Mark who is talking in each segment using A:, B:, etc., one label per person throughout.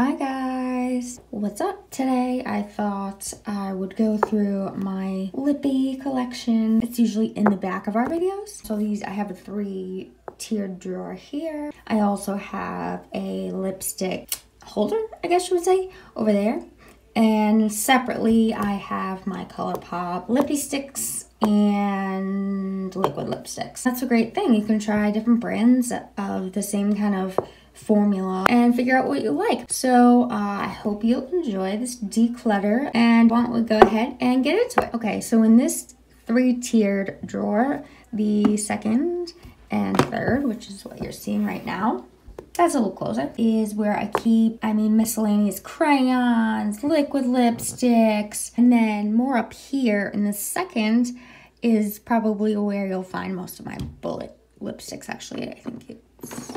A: Hi guys, what's up? Today I thought I would go through my Lippie collection. It's usually in the back of our videos. So I have a 3-tiered drawer here. I also have a lipstick holder, I guess you would say, over there. And separately I have my Colourpop Lippie sticks and liquid lipsticks. That's a great thing. You can try different brands of the same kind of formula and figure out what you like. So I hope you'll enjoy this declutter, and why don't we go ahead and get into it. Okay, so in this 3-tiered drawer, the second and third, which is what you're seeing right now, that's a little closer, is where I keep, miscellaneous crayons, liquid lipsticks, and then more up here in the second is probably where you'll find most of my bullet lipsticks. Actually, I think it's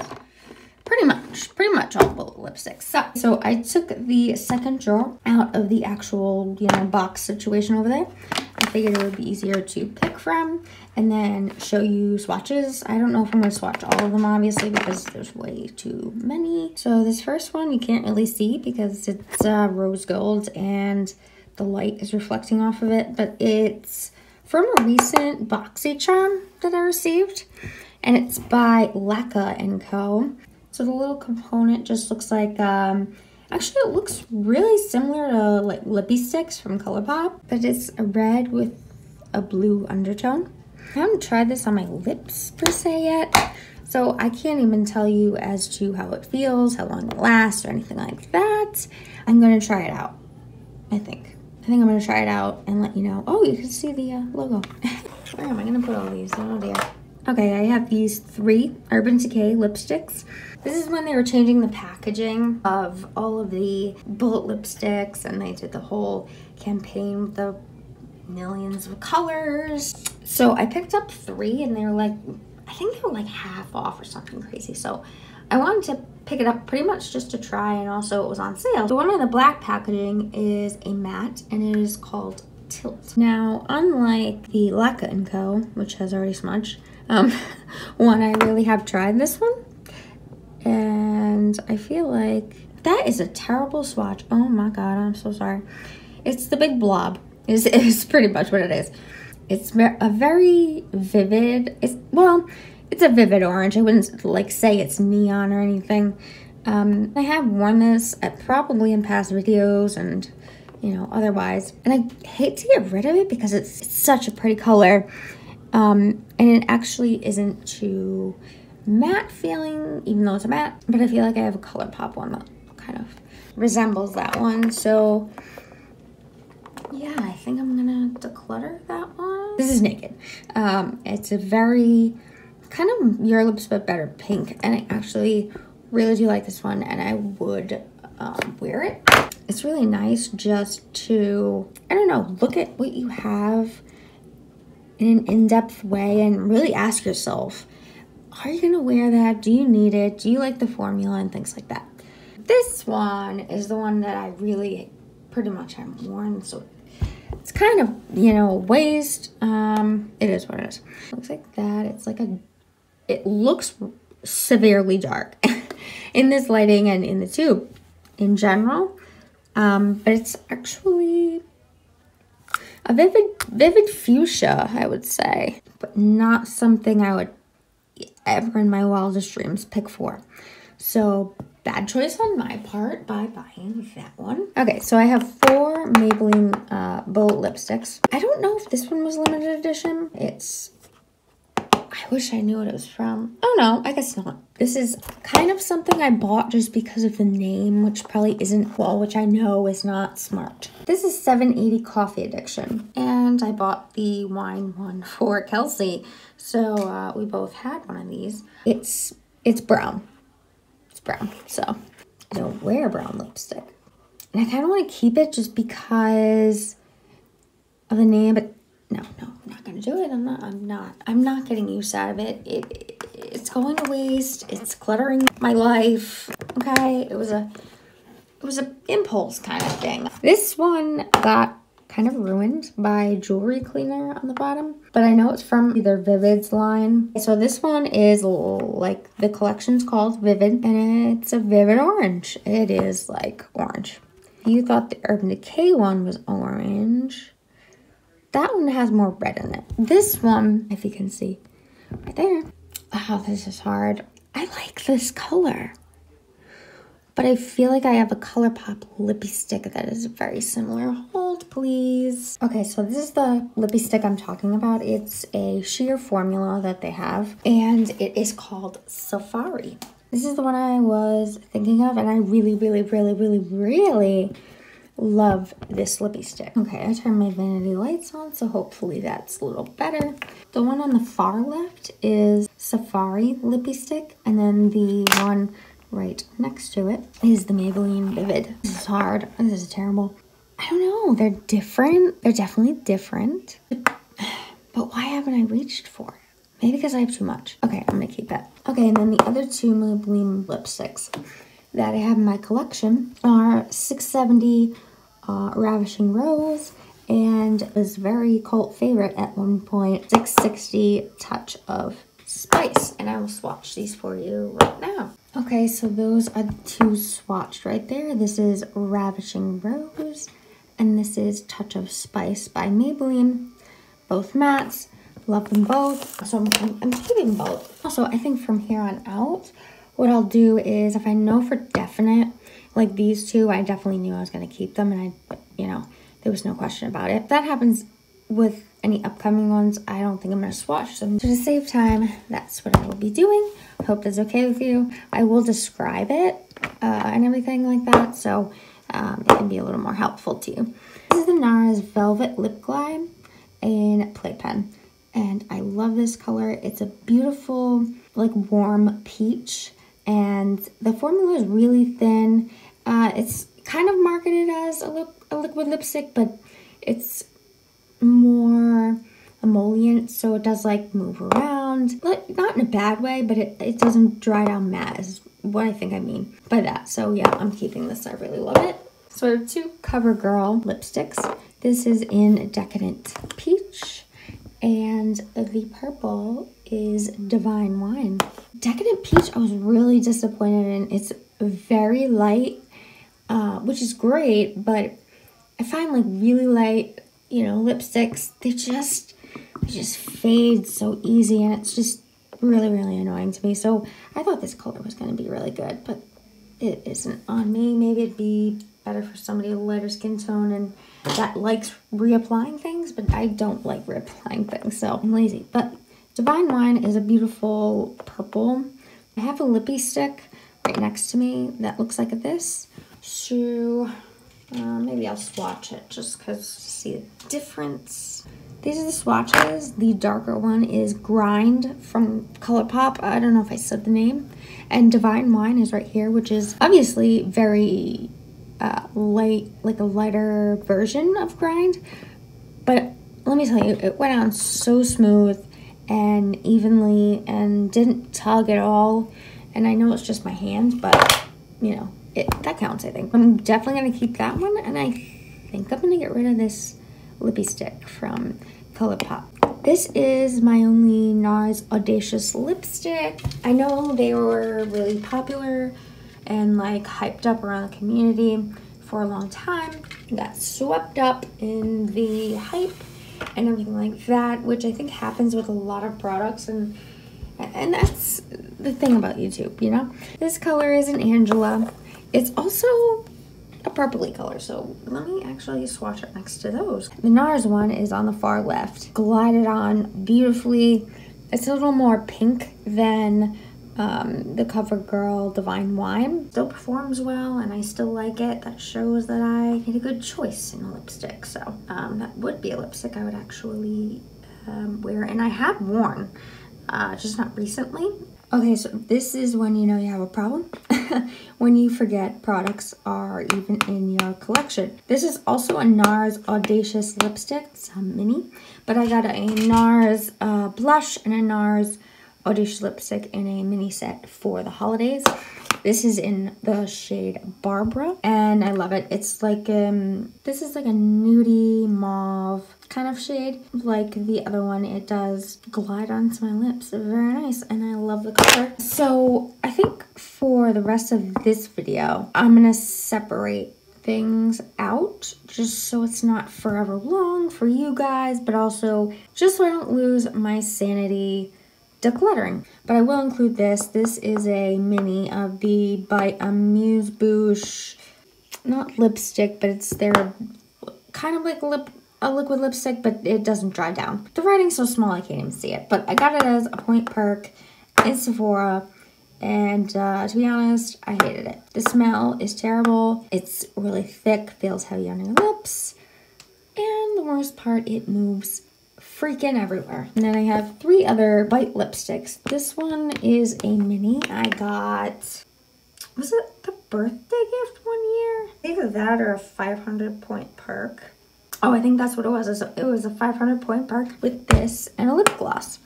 A: pretty much all bullet lipsticks. So I took the second drawer out of the actual, box situation over there. I figured it would be easier to pick from and then show you swatches. I don't know if I'm going to swatch all of them, obviously, because there's way too many. So this first one you can't really see because it's rose gold and the light is reflecting off of it, but it's from a recent boxy charm that I received, and it's by Laqa Co. So the little component just looks like, actually it looks really similar to like Lippie sticks from Colourpop, but it's a red with a blue undertone. I haven't tried this on my lips per se yet, so I can't even tell you as to how it feels, how long it lasts, or anything like that. I'm gonna try it out, I think I'm gonna try it out and let you know. Oh, you can see the logo. Where am I gonna put all these? Oh dear. Okay, I have these 3 Urban Decay lipsticks. This is when they were changing the packaging of all of the bullet lipsticks, and they did the whole campaign with the millions of colors. So I picked up 3, and they were like, I think they were like half off or something crazy. So I wanted to pick it up pretty much just to try, and also it was on sale. The one in the black packaging is a matte, and it is called Tilt. Now, unlike the Laqa Co, which has already smudged, one, I really have tried this one, and I feel like that is a terrible swatch. Oh my god, I'm so sorry. It's the big blob is pretty much what it is. It's a very vivid, it's a vivid orange. I wouldn't like say it's neon or anything. I have worn this probably in past videos and otherwise, and I hate to get rid of it because it's such a pretty color. And it actually isn't too matte feeling, even though it's a matte, but I feel like I have a Colourpop one that kind of resembles that one. So yeah, I think I'm gonna declutter that one. This is naked. It's a very kind of Your Lips But Better pink, and I actually really do like this one, and I would wear it. It's really nice just to, I don't know, look at what you have in an in-depth way and really ask yourself, are you gonna wear that? Do you need it? Do you like the formula and things like that? This one is the one that I really pretty much have worn, so it's kind of, waist. It is what it is. Looks like that. It's like it looks severely dark in this lighting and in the tube in general, but it's actually a vivid fuchsia, I would say, but not something I would ever in my wildest dreams pick for. So bad choice on my part by buying that one. Okay, so I have 4 Maybelline bullet lipsticks. I don't know if this one was limited edition. I wish I knew what it was from. Oh no, I guess not. This is kind of something I bought just because of the name, which probably isn't, which I know is not smart. This is 780 Coffee Addiction, and I bought the wine one for Kelsey. So we both had one of these. It's brown. It's brown, so I don't wear brown lipstick. And I kind of want to keep it just because of the name, but no, I'm not gonna do it. I'm not getting use out of it. It's going to waste. It's cluttering my life. Okay, it was a impulse kind of thing. This one got kind of ruined by jewelry cleaner on the bottom, but I know it's from either Vivid's line. So this one is like, the collection's called Vivid, and it's a vivid orange. It is like orange. If you thought the Urban Decay one was orange, that one has more red in it. This one, if you can see right there, oh, this is hard. I like this color, but I feel like I have a Colourpop Lippie stick that is very similar. Hold, please. Okay, so this is the Lippie stick I'm talking about. It's a sheer formula that they have, and it is called Safari. This is the one I was thinking of, and I really, really, really, really, really love this Lippie stick. Okay, I turned my vanity lights on, so hopefully that's a little better. The one on the far left is Safari Lippie stick, and then the one right next to it is the Maybelline Vivid. This is hard. This is terrible. I don't know. They're different. They're definitely different. But why haven't I reached for it? Maybe because I have too much. Okay, I'm gonna keep that. Okay, and then the other two Maybelline lipsticks that I have in my collection are 670 Ravishing Rose, and this very cult favorite at one point, 660 Touch of Spice. And I will swatch these for you right now. Okay, so those are the two swatched right there. This is Ravishing Rose, and this is Touch of Spice by Maybelline. Both mattes. Love them both. So I'm keeping both. Also, I think from here on out, what I'll do is, if I know for definite, like these two, I definitely knew I was going to keep them, and there was no question about it. If that happens with any upcoming ones, I don't think I'm going to swatch them. So to save time, that's what I will be doing. I hope that's okay with you. I will describe it and everything like that, so it can be a little more helpful to you. This is the NARS Velvet Lip Glide in Playpen, and I love this color. It's a beautiful, like, warm peach, and the formula is really thin. It's kind of marketed as a liquid lipstick, but it's more emollient, so it does like move around, like not in a bad way, but it doesn't dry down matte is what I think I mean by that. So yeah, I'm keeping this. I really love it. So I have two CoverGirl lipsticks. This is in Decadent Peach, and the purple is Divine Wine. Decadent Peach I was really disappointed in. It's very light, which is great, but I find like really light, lipsticks, they just fade so easy, and it's just really, really annoying to me. So I thought this color was going to be really good, but it isn't on me. Maybe it'd be better for somebody with a lighter skin tone and that likes reapplying things, but I don't like reapplying things, so I'm lazy. But Divine Wine is a beautiful purple. I have a Lippie stick right next to me that looks like this, so maybe I'll swatch it just because see the difference. These are the swatches. The darker one is Grind from Colourpop. I don't know if I said the name. And Divine Wine is right here, which is obviously very light, like a lighter version of Grind. But let me tell you, it went on so smooth and evenly and didn't tug at all. And I know it's just my hand, but that counts, I think. I'm definitely going to keep that one, and I think I'm going to get rid of this Lippie stick from Colourpop. This is my only NARS Audacious lipstick. I know they were really popular and like hyped up around the community for a long time. Got swept up in the hype and everything like that, which I think happens with a lot of products, and that's the thing about YouTube, This color is an Angela. It's also a purpley color, so let me actually swatch it next to those. The NARS one is on the far left. Glided on beautifully. It's a little more pink than the CoverGirl Divine Wine. Still performs well, and I still like it. That shows that I made a good choice in a lipstick. So that would be a lipstick I would actually wear, and I have worn, just not recently. Okay, so this is when you know you have a problem. When you forget products are even in your collection. This is also a NARS Audacious lipstick. It's a mini, but I got a NARS blush and a NARS Audacious lipstick in a mini set for the holidays. This is in the shade Barbara, and I love it. It's like, this is like a nudie mauve kind of shade. Like the other one, it does glide onto my lips. Very nice, and I love the color. So I think for the rest of this video, I'm gonna separate things out just so it's not forever long for you guys, but also just so I don't lose my sanity decluttering. But I will include this. This is a mini of the by Amuse Bouche, not lipstick, but it's their kind of like a liquid lipstick, but it doesn't dry down. The writing's so small I can't even see it, but I got it as a point perk in Sephora, and to be honest, I hated it. The smell is terrible. It's really thick, feels heavy on your lips, and the worst part, it moves freaking everywhere. And then I have 3 other Bite lipsticks. This one is a mini. I got, was it the birthday gift one year? Either that or a 500 point perk. Oh, I think that's what it was. It was a 500 point perk with this and a lip gloss.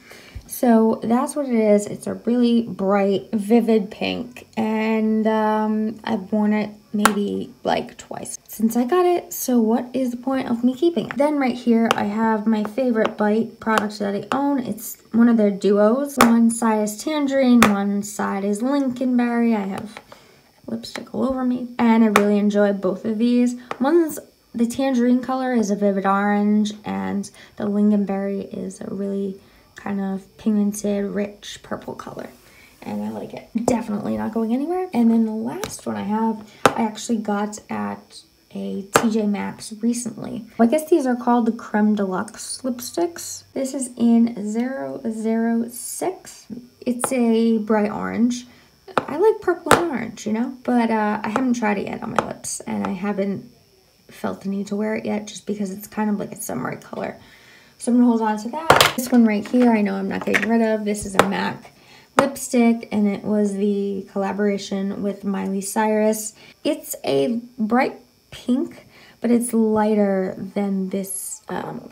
A: So that's what it is. It's a really bright, vivid pink, and I've worn it maybe like twice since I got it. So what is the point of me keeping it? Then right here, I have my favorite Bite product that I own. It's one of their duos. One side is tangerine, one side is lincolnberry. I have lipstick all over me, and I really enjoy both of these. The tangerine color is a vivid orange, and the lincolnberry is a really kind of pigmented, rich purple color, and I like it. Definitely not going anywhere. And then the last one I actually got at a TJ Maxx recently. I guess these are called the Creme Deluxe lipsticks. This is in 006. It's a bright orange. I like purple and orange, you know, but I haven't tried it yet on my lips, and I haven't felt the need to wear it yet just because it's kind of like a summery color. So I'm gonna hold on to that. This one right here, I know I'm not getting rid of. This is a MAC lipstick, and it was the collaboration with Miley Cyrus. It's a bright pink, but it's lighter than this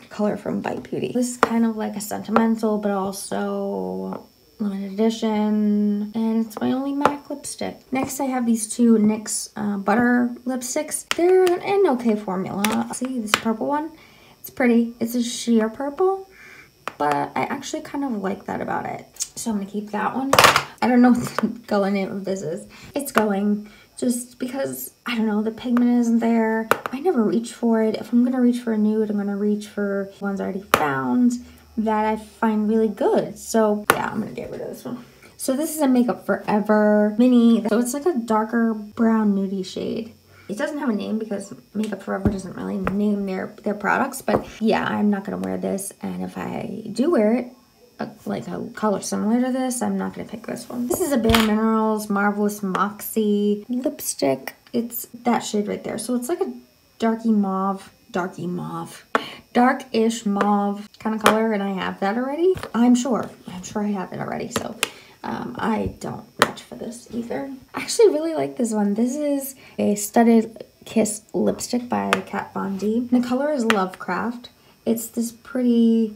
A: color from Bite Beauty. This is kind of like a sentimental, but also limited edition, and it's my only MAC lipstick. Next, I have these 2 NYX butter lipsticks. They're an okay formula. See this purple one? It's pretty. It's a sheer purple, but I actually kind of like that about it. So I'm gonna keep that one. I don't know what the color name of this is. It's going just because, I don't know, the pigment isn't there. I never reach for it. If I'm gonna reach for a nude, I'm gonna reach for ones I already found that I find really good. So yeah, I'm gonna get rid of this one. So this is a Makeup Forever mini. So it's like a darker brown nudie shade. It doesn't have a name because Makeup Forever doesn't really name their products, but yeah, I'm not gonna wear this, and if I do wear it, like a color similar to this, I'm not gonna pick this one. This is a Bare Minerals Marvelous Moxie lipstick. It's that shade right there. So it's like a darkish mauve kind of color, and I have that already. I'm sure I have it already, so I don't reach for this either. I actually really like this one. This is a Studded Kiss lipstick by Kat Von D. The color is Lovecraft. It's this pretty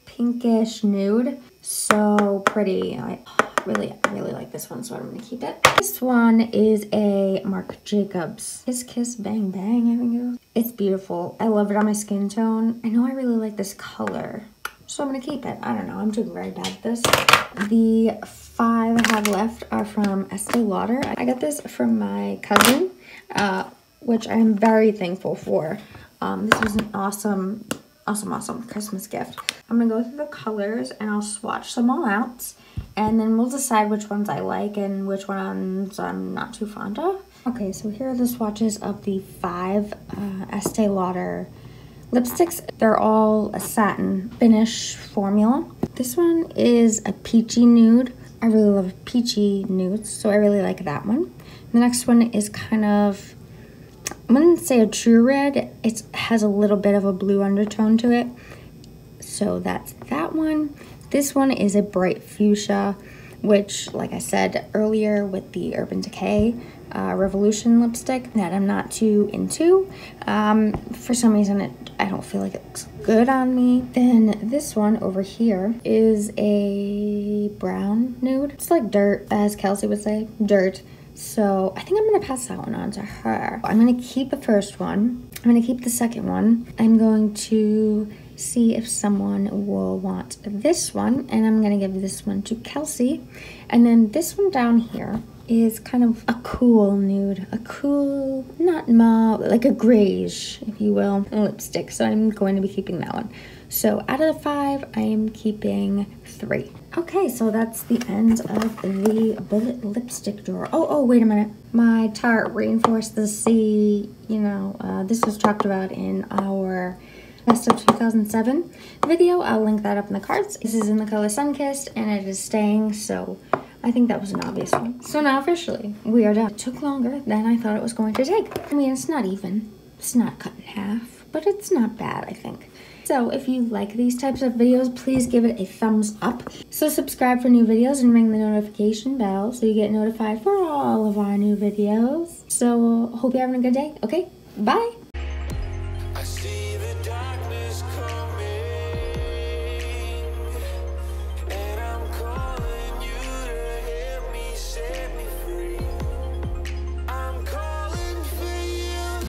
A: pinkish nude. So pretty. I really like this one, so I'm gonna keep it. This one is a Marc Jacobs Kiss Kiss Bang Bang, I think it was. It's beautiful. I love it on my skin tone. I know I really like this color, so I'm gonna keep it. I don't know, I'm doing very bad at this. The 5 I have left are from Estee Lauder. I got this from my cousin, which I'm very thankful for. This was an awesome Christmas gift. I'm gonna go through the colors and I'll swatch them all out, and then we'll decide which ones I like and which ones I'm not too fond of. Okay, so here are the swatches of the 5 Estee Lauder lipsticks. They're all a satin finish formula. This one is a peachy nude. I really love peachy nudes, so I really like that one. The next one is kind of, I wouldn't say a true red. It has a little bit of a blue undertone to it. So that's that one. This one is a bright fuchsia, which, like I said earlier with the Urban Decay Revolution lipstick that I'm not too into. For some reason, I don't feel like it looks good on me. Then this one over here is a brown nude. It's like dirt, as Kelsey would say, dirt. So I think I'm gonna pass that one on to her. I'm gonna keep the first one. I'm gonna keep the second one. I'm going to see if someone will want this one, and I'm gonna give this one to Kelsey. And then this one down here is kind of a cool nude, a cool, not mauve, like a grayish, if you will, lipstick. So I'm going to be keeping that one. So out of the 5, I am keeping 3. Okay, so that's the end of the bullet lipstick drawer. Oh, wait a minute. My Tarte Reinforced the Sea, this was talked about in our Best of 2007 video. I'll link that up in the cards. This is in the color Sunkissed, and it is staying, so I think that was an obvious one. So now officially, we are done. It took longer than I thought it was going to take. I mean, it's not cut in half, but it's not bad, I think. So if you like these types of videos, please give it a thumbs up. So subscribe for new videos and ring the notification bell so you get notified for all of our new videos. So hope you're having a good day. Okay, bye.